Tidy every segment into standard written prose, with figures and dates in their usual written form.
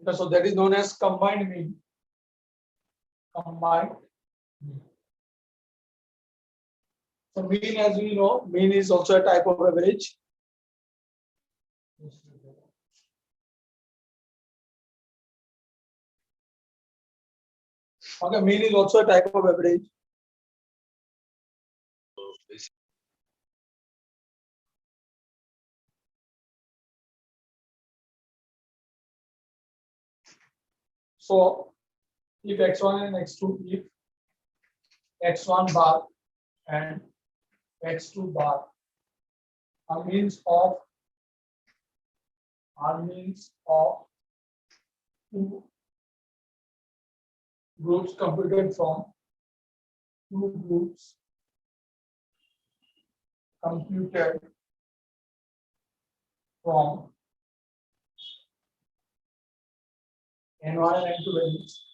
Okay, so that is known as combined mean. Combined mean. So mean, as we know, mean is also a type of average. Okay, mean is also a type of average. So if x1 and x2, if x1 bar and x2 bar are means of two groups computed from two groups computed from n1 and n2 values.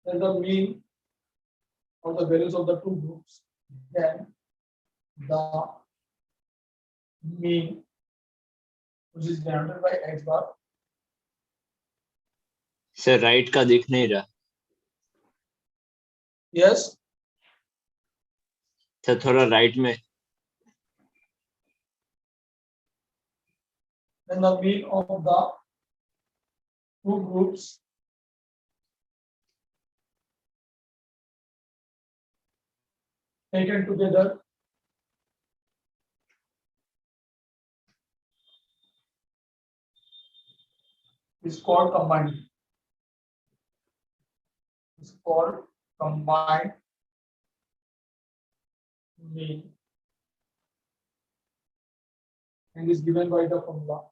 Then the mean of the values of the two groups. Then the mean, which is denoted by x bar. Sir right का दिख नहीं रहा. Yes. Sir थोड़ा right में. Then the mean of the two groups taken together is called combined. Is called combined mean and is given by the formula.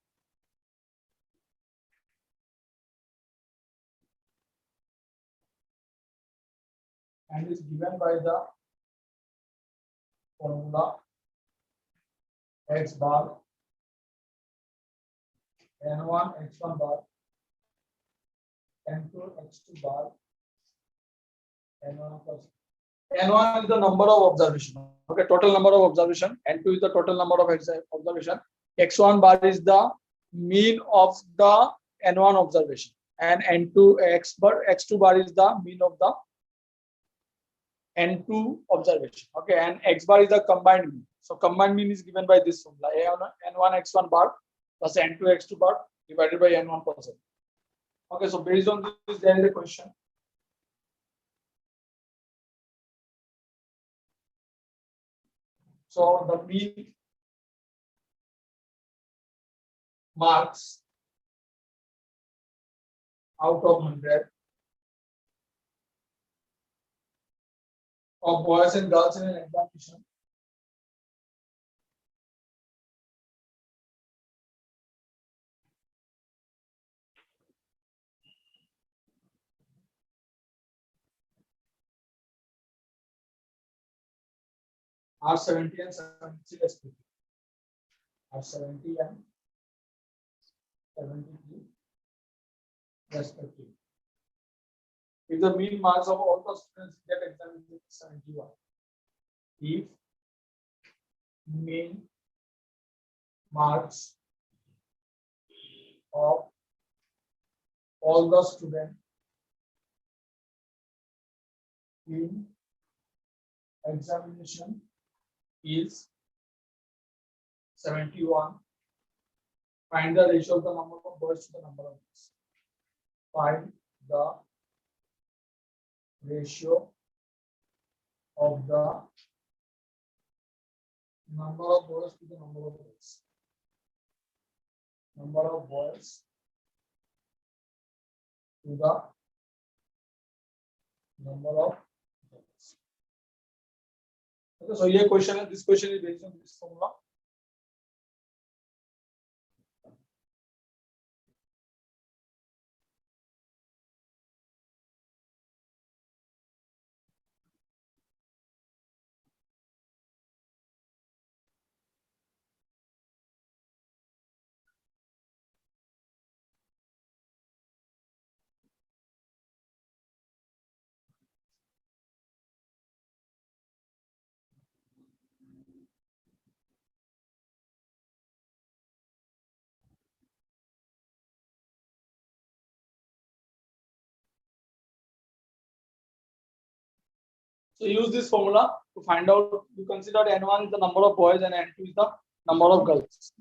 And is given by the formula x bar n1 x1 bar n2 x2 bar n1 plus n1 is the number of observation. Okay, total number of observation. N2 is the total number of observation. X1 bar is the mean of the n1 observation, and x2 bar is the mean of the n2 observation. Okay, and x bar is the combined mean. So combined mean is given by this formula: n1 x1 bar plus n2 x2 bar divided by n1 plus n. Okay, so based on this, there is a question. So the mean marks out of 100 of boys and girls in an examination are 70 and 73 respectively. Are 70 and 73 respectively. If the mean marks of all the students in that examination is 71, if mean marks of all the students in examination is 71, find the ratio of the number of boys to the number of girls. Find the ratio of the number of boys to the number of girls. Number of boys to the number of girls. Okay, so here question, this question is based on this formula. So use this formula to find out. You consider N1 is the number of boys and N2 is the number of girls.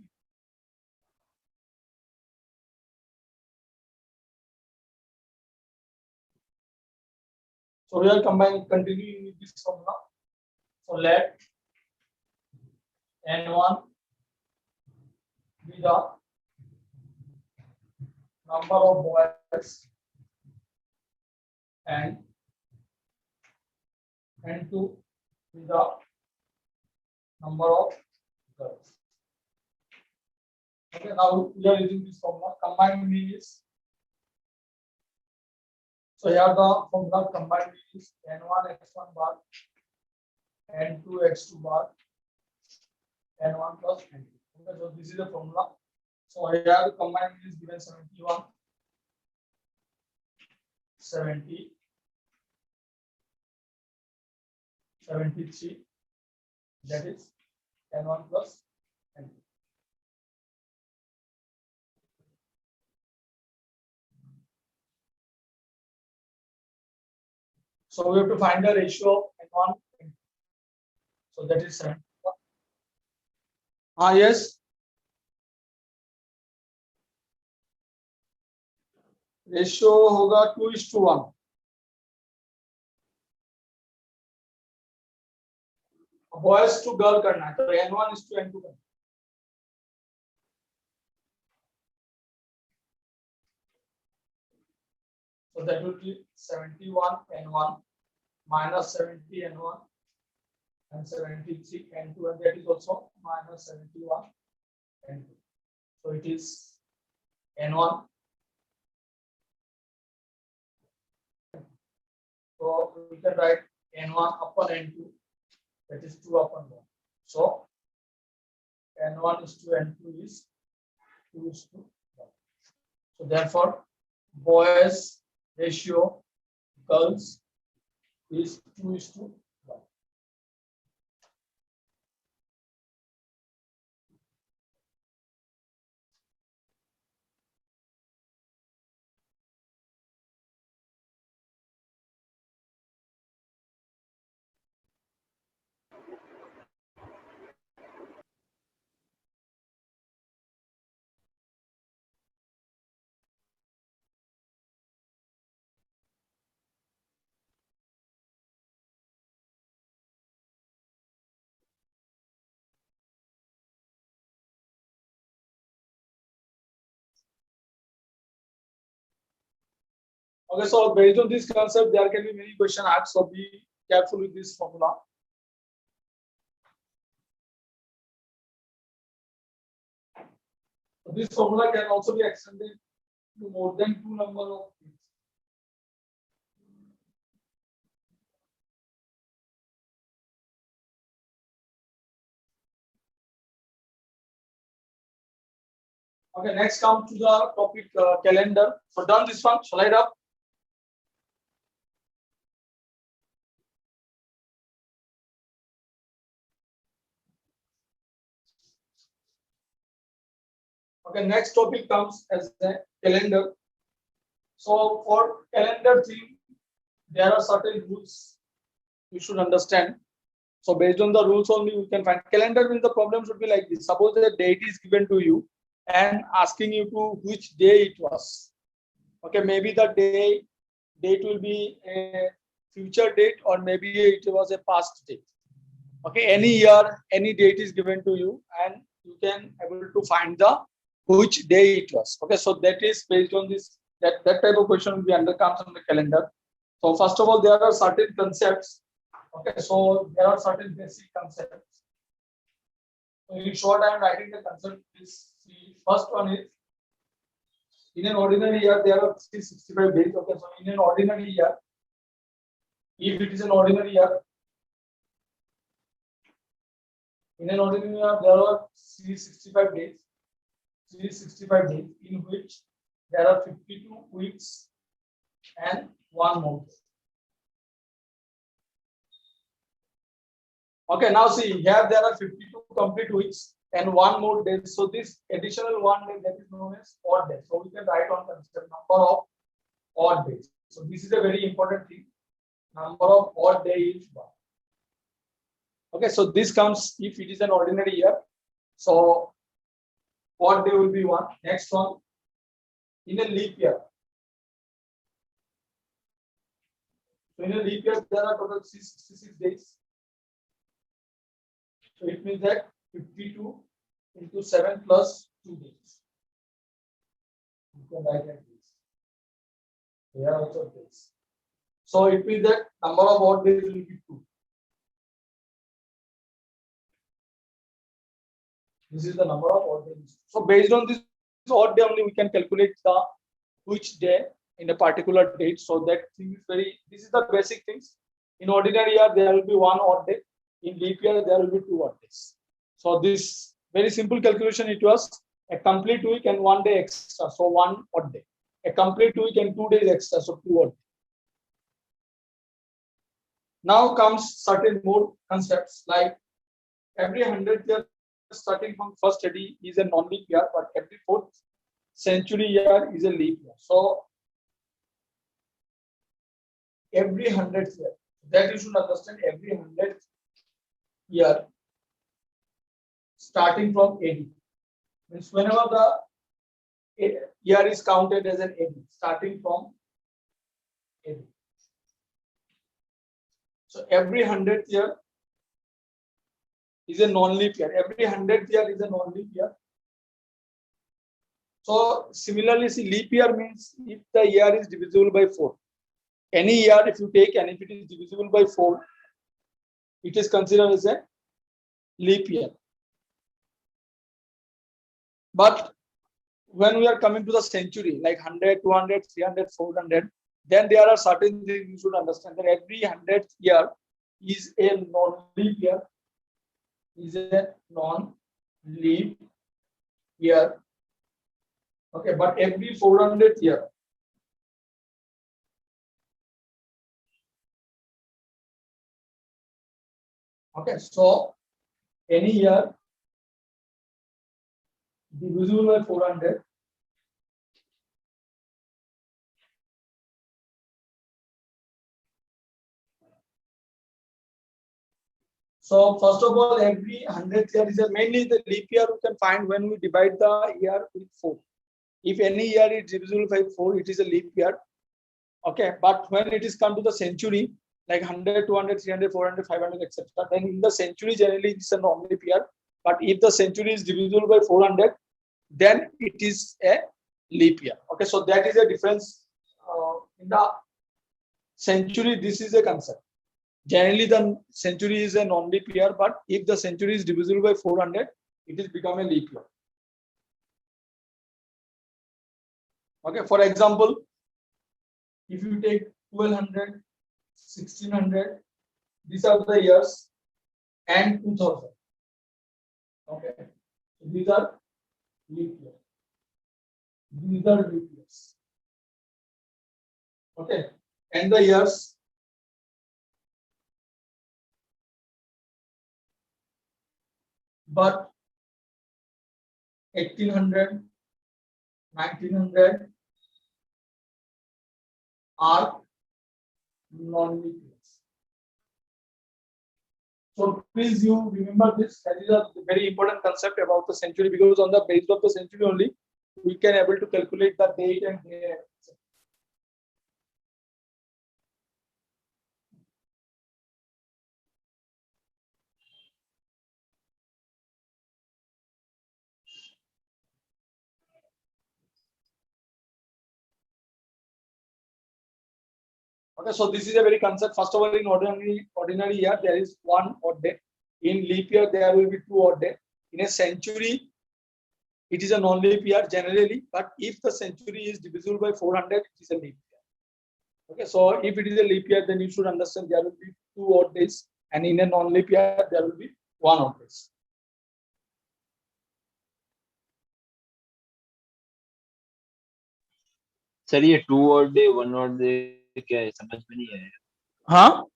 So we are continuing with this formula. So let N1 be the number of boys and N2 be the number of girls. Okay, now we are using this formula. Combined mean is, so here the formula combined mean is N1 x1 bar, N2 x2 bar, N1 plus N2. Okay, so this is the formula. So here the combined mean is given 71, 70, 73. That is N1 plus N2. So we have to find the ratio of N1 and N2. So that is 71. Yes. Ratio होगा 2:1. Boys to girl करना है तो N1:N2 करना है. So that will be 71 N1 minus 70 N1 and 73 N2, and that is also minus 71 N2. So it is N1. So we can write N1 upon N2, that is 2 upon 1. So N1:N2 is 2:1. So therefore, boys ratio girls is 2:1. Okay, so based on this concept, there can be many questions asked. So be careful with this formula. So this formula can also be extended to more than 2 number of things. Okay, next come to the topic calendar. So done this one, slide up. Okay, next topic comes as a calendar. So for calendar thing, there are certain rules you should understand. So based on the rules only, we can find calendar. Means the problem should be like this. Suppose the date is given to you and asking you to which day it was. Okay, maybe the date will be a future date or maybe it was a past date. Okay, any year, any date is given to you and you can able to find the which day it was. Okay, so that is based on this, that type of question will be comes on the calendar. So first of all, there are certain concepts. Okay, so there are certain basic concepts. So in short, I am writing the concept. First one is, in an ordinary year, there are 365 days. Okay, so in an ordinary year, if it is an ordinary year, in an ordinary year, there are 365 days. 365 days in which there are 52 weeks and 1 month. Okay, now see here there are 52 complete weeks and 1 more day. So this additional 1 day, that is known as odd day. So we can write on concept number of odd days. So this is a very important thing. number of odd day is 1. Okay, so this comes if it is an ordinary year. So odd day will be 1. Next one, in a leap year. So in a leap year, there are total 66 days. So it means that 52 into 7 plus 2 days. You can write like this. Here also days. So it means that number of odd days will be 2. This is the number of odd days. So based on this odd day only, we can calculate the which day in a particular date. So that thing is this is the basic things. In ordinary year, there will be 1 odd day. In leap year, there will be 2 odd days. So this very simple calculation, it was a complete week and 1 day extra. So 1 odd day. A complete week and 2 days extra. So 2 odd days. Now comes certain more concepts like every 100 years starting from first AD is a non-leap year, but every 4th century year is a leap year. So every 100th year, that you should understand, every 100th year starting from AD means whenever the year is counted as an AD, starting from AD. So every 100th year is a non-leap year. Every 100th year is a non-leap year. So similarly, see, leap year means if the year is divisible by 4. Any year, if you take and if it is divisible by 4, it is considered as a leap year. But when we are coming to the century, like 100, 200, 300, 400, then there are certain things you should understand that every 100th year is a non-leap year. Is a non-leap year. Okay, but every 400th year okay, so any year divisible by 400 so first of all, every 100th year is mainly the leap year we can find when we divide the year with 4. If any year is divisible by 4, it is a leap year. Okay, but when it is come to the century, like 100, 200, 300, 400, 500, etc., then in the century generally it's a non-leap year. But if the century is divisible by 400, then it is a leap year. Okay, so that is a difference in the century. This is a concept. Generally, the century is a non-leap year, but if the century is divisible by 400, it is become a leap year. Okay, for example, if you take 1200, 1600, these are the years, and 2000. Okay, these are leap years. These are leap years. Okay, and the years but 1800, 1900 are non-leap years. So please you remember this. That is a very important concept about the century, because on the basis of the century only we can able to calculate the date and day. Okay, so this is a very concept. First of all, in ordinary year, there is 1 odd day. In leap year, there will be 2 odd day. In a century, it is a non-leap year generally, but if the century is divisible by 400, it is a leap year. Okay, so if it is a leap year, then you should understand there will be 2 odd days, and in a non-leap year, there will be 1 odd days. Sir ये 2 odd day 1 odd day क्या है, समझ में नहीं आया. हाँ,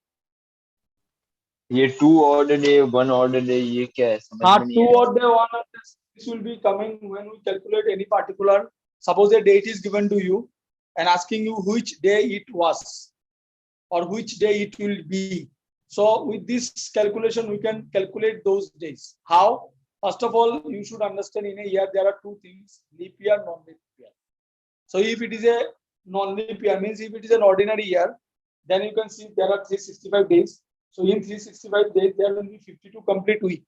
ये 2 odd day 1 odd day ये क्या है, समझ हाँ, में नहीं 2 आया. odd day 1 odd day. This will be coming when we calculate any particular. Suppose a date is given to you and asking you which day it was. or which day it will be. So with this calculation, we can calculate those days. How? First of all, you should understand in a year there are two things: leap year, non-leap year. So if it is a non-leap year, means if it is an ordinary year, then you can see there are 365 days. So in 365 days, there will be 52 complete week.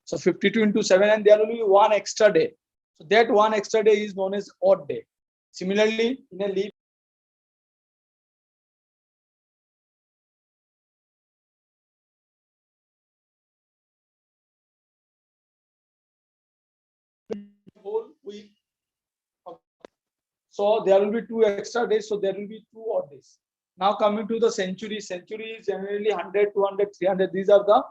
So 52 into 7, and there will be one extra day. So that one extra day is known as odd day. Similarly, in a leap whole week, so there will be two extra days. So there will be two odd days. Now coming to the century, century is generally 100, 200, 300. These are the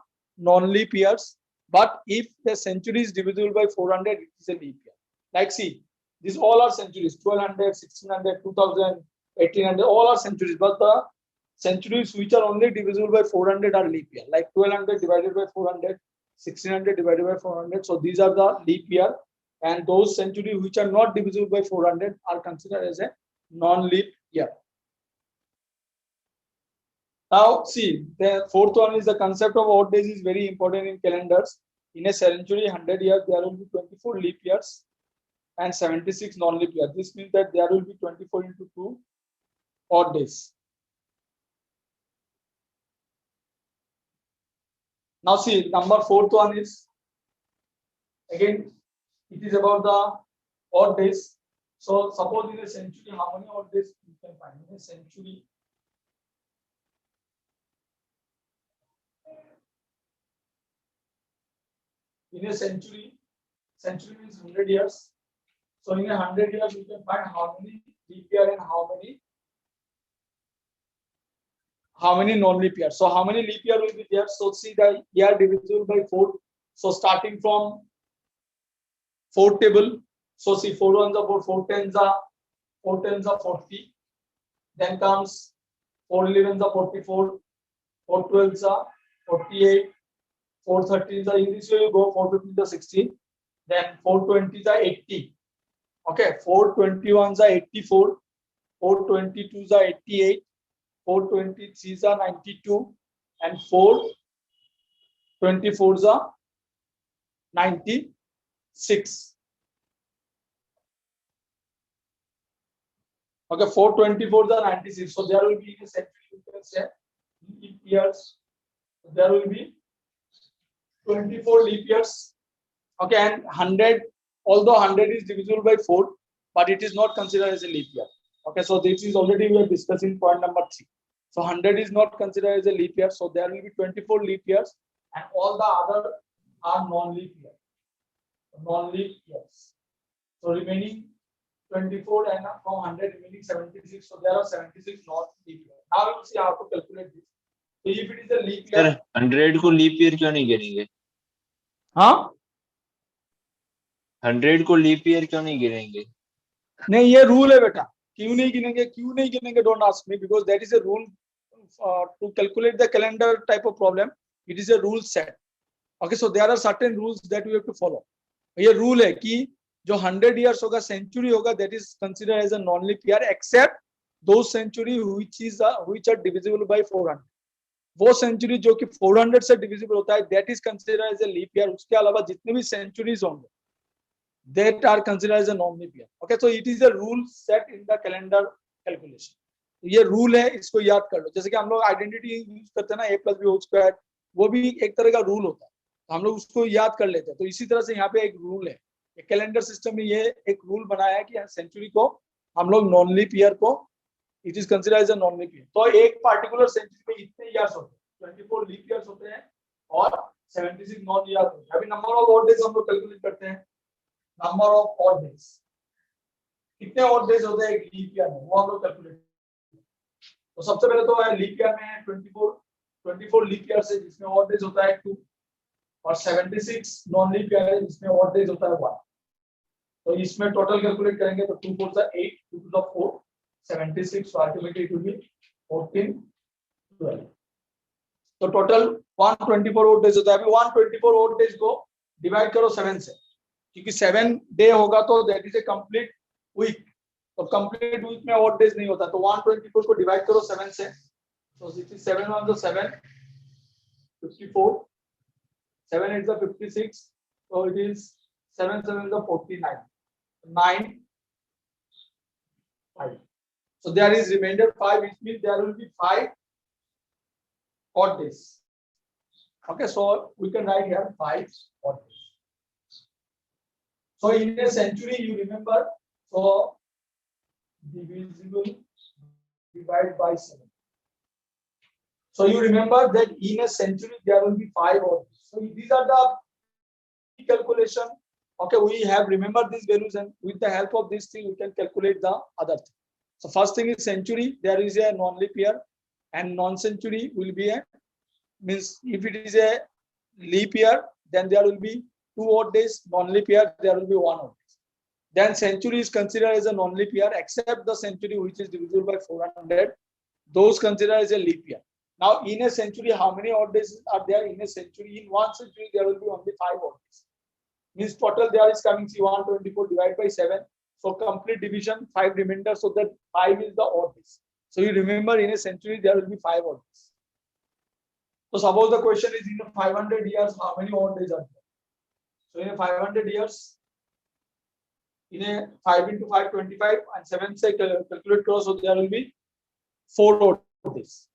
non-leap years. But if the century is divisible by 400, it is a leap year. Like see, these all are centuries: 1200, 1600, 2000, 1800. All are centuries. But the centuries which are only divisible by 400 are leap year. Like 1200 divided by 400, 1600 divided by 400. So these are the leap year. And those centuries which are not divisible by 400 are considered as a non-leap year. Now see, the fourth one is the concept of odd days is very important in calendars. In a century, 100 years, there will be 24 leap years and 76 non-leap years. This means that there will be 24 into 2 odd days. Now see, number fourth one is, again, it is about the odd days. So suppose in a century, how many odd days you can find in a century? In a century, century means 100 years. So in a 100 years, you can find how many leap year and how many non-leap years. So how many leap year will be there? So see the year divisible by 4. So starting from 4 table. So see 4 ones are 4 tens are 40. Then comes 4 11s are 44. 4 12s are 48. 4 13s are, in this way you go, 4 15s are 60. Then 4 20s are 80. Okay, 4 21s are 84. 4 22s are 88. 4 23s are 92. And 4 24s are 96. Okay, 4 24s are 96. So there will be in a century, you can say leap years. There will be 24 leap years. Okay, and 100, although 100 is divisible by 4, but it is not considered as a leap year. Okay, so this is already we are discussing point number 3. So 100 is not considered as a leap year. So there will be 24 leap years, and all the other are non-leap years. Non-leap years. So remaining 24 and from 100 remaining 76. So there are 76 non-leap years. Now we will see how to calculate this. So if it is a leap year, sir 100 को leap year क्यों नहीं गिनेंगे? हाँ 100 को leap year क्यों नहीं गिनेंगे? नहीं, ये rule है बेटा. क्यों नहीं गिनेंगे? Don't ask me, because that is a rule to calculate the calendar type of problem. It is a rule set. Okay, so there are certain rules that we have to follow. ये rule है कि जो 100 years होगा, century होगा, that is considered as a non-leap year, except those century which are divisible by 400. वो century जो कि 400 से डिविजिबल होता है, that is considered as a leap year. उसके अलावा जितने भी सेंचुरीज होंगे, that are considered as a non leap year. Okay, so it is a rule set in the calendar calculation. ये रूल है, इसको याद कर लो. जैसे कि हम लोग आइडेंटिटी यूज करते हैं ना, a + b होल स्क्वायर, वो भी एक तरह का रूल होता है, तो हम लोग उसको याद कर लेते हैं. तो इसी तरह से यहाँ पे एक रूल है, कैलेंडर सिस्टम में ये एक रूल बनाया है कि सेंचुरी को हम लोग नॉन लीप ईयर को it is considered as a non leap year. तो एक पार्टिकुलर सेंचुरी में इतने ईयर्स होते हैं, 24 लीप ईयर्स होते हैं और 76 नॉन ईयर होते हैं. अभी नंबर ऑफ ऑड डेज हम लोग कैलकुलेट करते हैं. नंबर ऑफ ऑड डेज, कितने ऑड डेज होते हैं एक लीप ईयर में, वो हम लोग कैलकुलेट. तो सबसे पहले तो है लीप ईयर में 24 लीप ईयर से जिसमें ऑड डेज होता है 2, और 76 नॉन लीप ईयर है जिसमें ऑड डेज होता है 1. तो इसमें टोटल कैलकुलेट करेंगे तो 2 4 8, 2 4 76, so ultimately it will be 14 12. तो टोटल 124 odd days होता है. अभी 124 odd days को डिवाइड करो 7 से, क्योंकि 7 डे होगा तो that is a complete week. तो कंप्लीट वीक में odd days नहीं होता, तो 124 को डिवाइड करो 7 से, So 67 on the 7, 54. 7 is the 56. So it is 7 7 is the 49. 9 5. So there is remainder 5, which means there will be 5 odd days. Okay, so we can write here 5 odd days. So in a century, you remember, so divisible divide by 7. So you remember that in a century there will be 5 odd days. So these are the calculation. Okay, we have remembered these values, and with the help of this thing, we can calculate the other thing. So first thing is century, there is a non-leap year, and non-century will be a, means if it is a leap year, then there will be 2 odd days. Non-leap year, there will be 1 odd days. Then century is considered as a non-leap year, except the century which is divisible by 400. Those considered as a leap year. Now, in a century, how many odd days are there in a century? In 1 century, there will be only 5 odd days. Means total there is coming, see, 124 divided by 7. So complete division, 5 remainder, so that 5 is the odd days. So you remember, in a century, there will be 5 odd days. So suppose the question is, in 500 years, how many odd days are there? So in 500 years, in a 5 into 5, 25, and 7 say calculate cross, so there will be 4 odd days.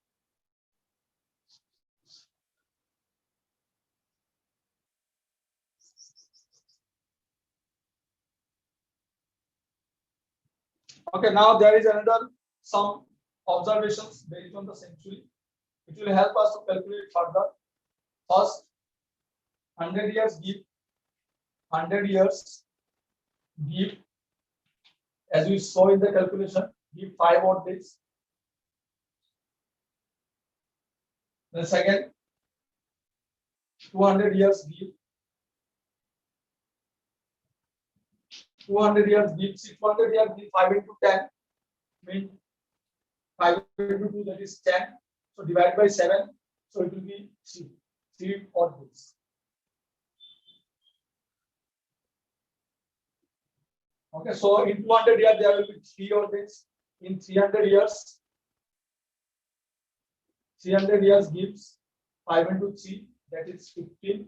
Okay, now there is another some observations based on the century. It will help us to calculate further. First, 100 years give 100 years give, as we saw in the calculation, give 5 odd days. The second, 200 years give 200 years give 600 years give 5 into 10, mean 5 into 2, that is 10. So divide by 7, so it will be 3 odd days. Okay, so in 200 years there will be 3 odd days. In 300 years gives 5 into 3, that is 15.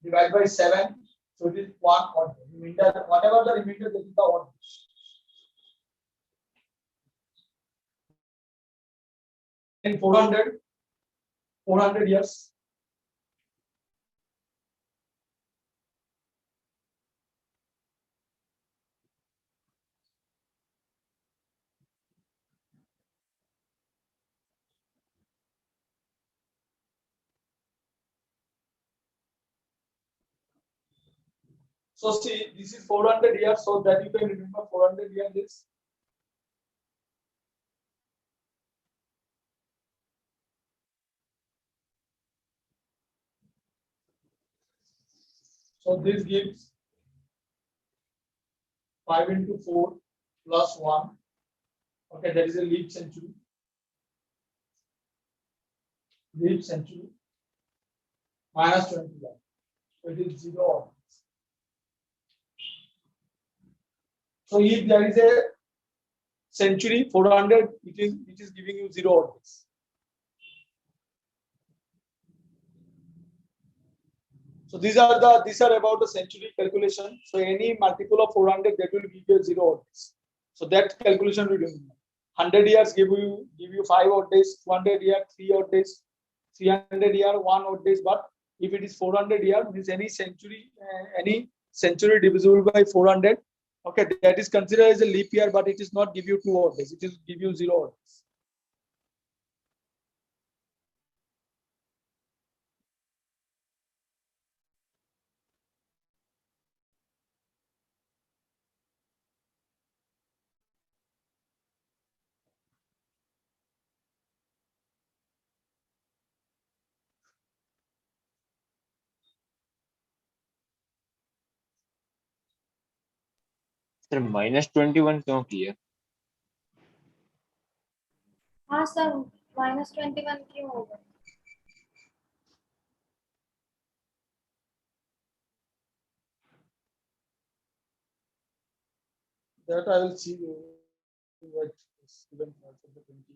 Divide by 7, so it is 1 odd day. Remainder, whatever the remainder, that is the odd days. In 400 years. So see, this is 400 years, so that you can remember 400 years is so this gives 5 into 4 plus 1. Okay, that is a leap century. Leap century minus 21. So it is 0. So if there is a century 400, it is giving you 0 odd days. So these are about the century calculation. So any multiple of 400, that will give you 0 odd days. So that calculation we do. 100 years give you 5 odd days, 200 years 3 odd days, 300 years 1 odd days. But if it is 400 years, means any century divisible by 400, okay, that is considered as a leap year, but it is not give you 2 odd days. It is give you 0 odd days. Sir -21 क्यों किया? हाँ sir, -21 क्यों होगा? That I will see what is given for the 20.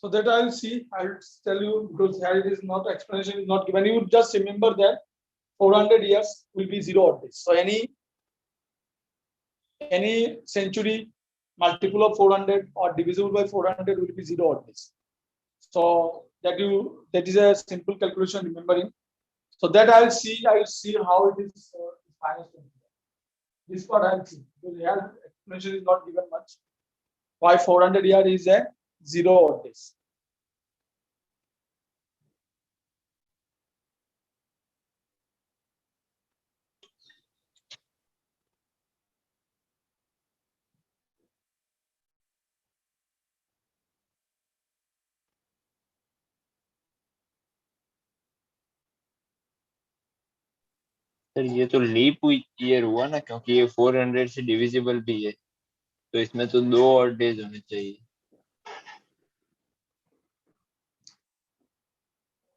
So that I will see. I will tell you because here it is not explanation is not given. You just remember that 400 years will be 0 odd days. So any century multiple of 400 or divisible by 400 will be 0 odd days. So that is a simple calculation remembering. So that I will see how it is financed. This part I will see because here explanation is not given much. Why 400 year is a 0 odd days. Sir ये तो leap year हुआ ना, क्योंकि ये 400 से divisible भी है, तो इसमें तो 2 और डेज होने चाहिए.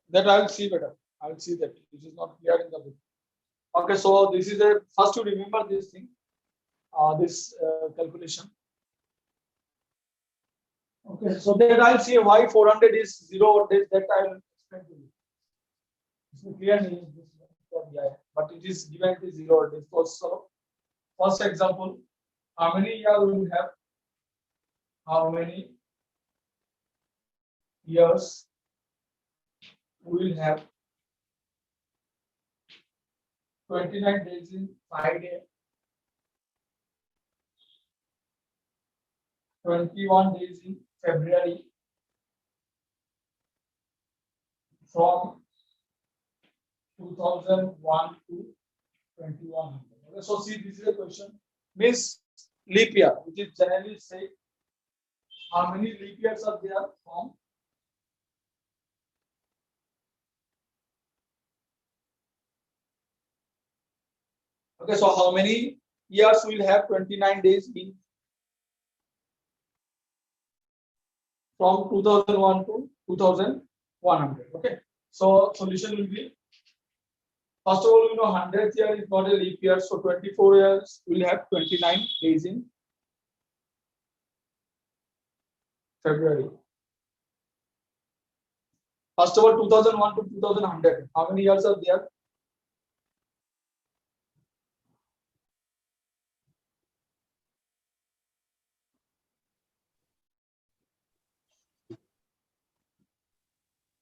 That I will see better. I will see that this is not clear in the book. Okay, so this is a first to remember this thing, this calculation. Okay, so then I'll see why 400 is 0 days. That I will explain to you. It's clear, but it is given as 0 days. So, first example, how many years we will have? How many years we will have? 29 days in Friday, 21 days in February, from 2001 to 2100. Okay, so see, this is a question. Means leap year, which is generally say how many leap years are there from okay, so how many years will have 29 days in from 2001 to 2100. Okay, so solution will be first of all, 100th year is not a leap year, so 24 years will have 29 days in February. First of all, 2001 to 2100. How many years are there?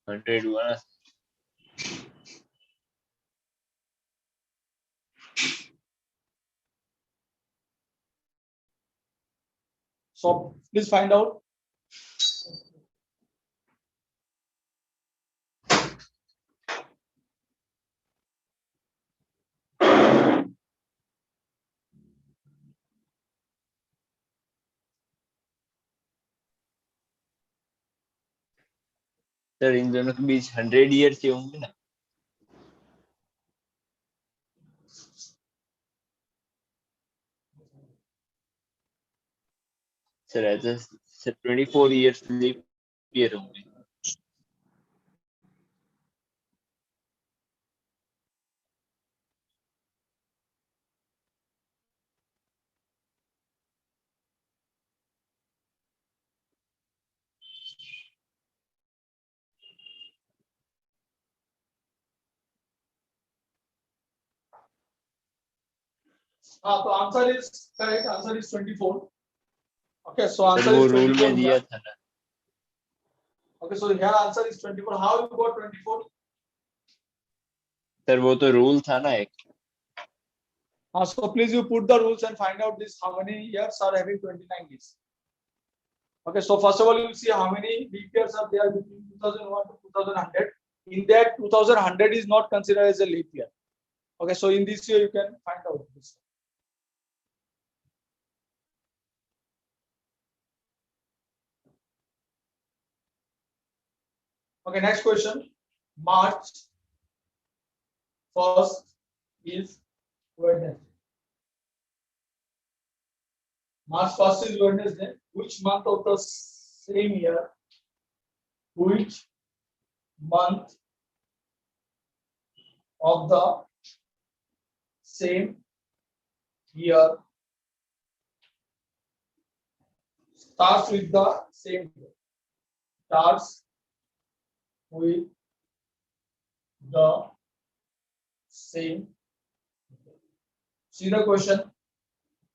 Hundred हुआ ना. So please find out. Sir इन दोनों के बीच 100 year के होंगे ना. Sir ऐसा sir 24 years leap year होंगे. So answer is correct. Answer is 24. Okay, so sir answer वो is रूल 24. में दिया था ना. Okay, so here answer is 24. How you got 24? Sir वो तो रूल था ना एक. So please you put the rules and find out this how many years are having 29 days. Okay, so first of all you see how many leap years are there between 2001 to 2100. In that 2100 is not considered as a leap year. Okay, so in this year you can find out this. Okay, next question. March 1st is Wednesday. March 1st is Wednesday. Which month of the same year? Which month of the same year starts with the same day? starts with the same. See the question.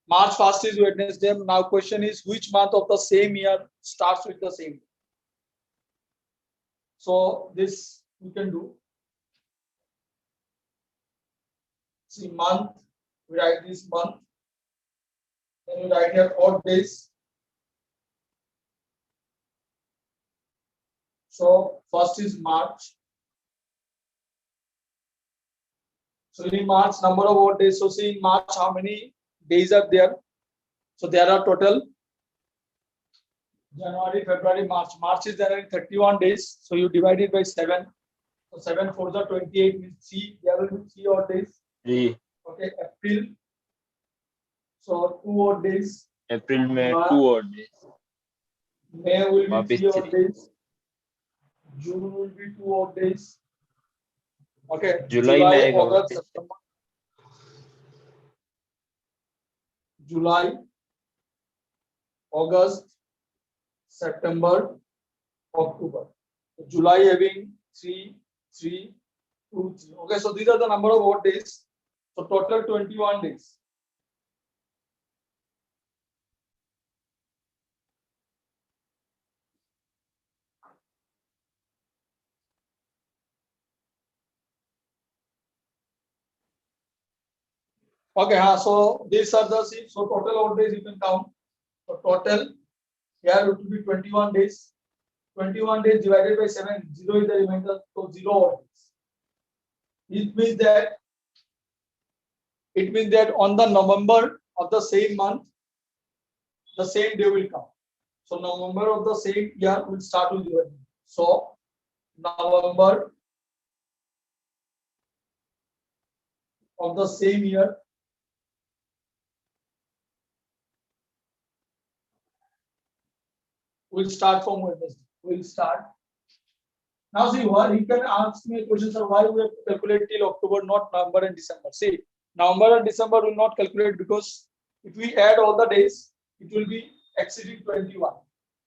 March 1st is Wednesday. Now question is which month of the same year starts with the same? So this we can do. See month, we write this month. Then we write here odd days. So first is March. So in March, number of odd days. So see in March, how many days are there? So there are total January, February, March. March is there in 31 days. So you divide it by 7. So 7 for the 28 means C. There will be 3 odd days. 3 Okay, April. So 2 odd days. April में March. 2 odd days. May will be वापिस 3 odd 3. days. June will be 2 odd days. Okay. July में आएगा August, वापिस. September. July, August, September, October. So July having 3, 3, 2, 3. Okay, so these are the number of odd days. So total 21 days. Okay, so these are the see, so total odd days you can count. So total here it will be 21 days. 21 days divided by 7, 0 is the remainder, so 0 odd days. It means that on the November of the same month, the same day will come. So November of the same year will start with 0. So November of the same year will start from Wednesday. Will start. Now see why he can ask me a question, sir, why we have to calculate till October, not November and December. See, November and December will not calculate because if we add all the days, it will be exceeding 21.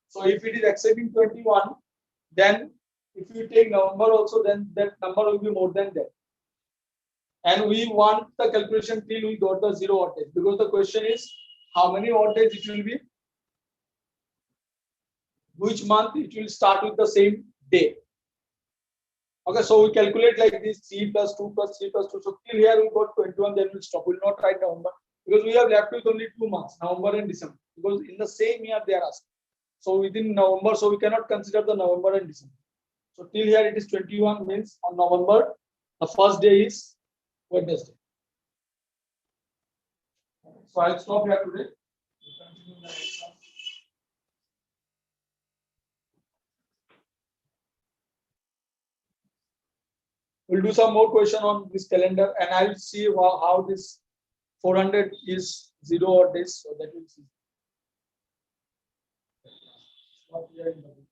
So if it is exceeding 21, then if you take November also, then that number will be more than that. And we want the calculation till we got the 0 odd days, because the question is how many odd days it will be, which month it will start with the same day. Okay, so we calculate like this 3 plus 2 plus 3 plus 2. So till here we got 21, then we'll stop. We'll not write November because we have left with only 2 months, November and December, because in the same year they are asking. So within November, so we cannot consider the November and December. So till here it is 21, means on November, the first day is Wednesday. So I'll stop here today. We'll continue the next class. We'll do some more question on this calendar, and I'll see how this 400 is 0 odd days. So that we'll see. What we are in the book.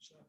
Sure.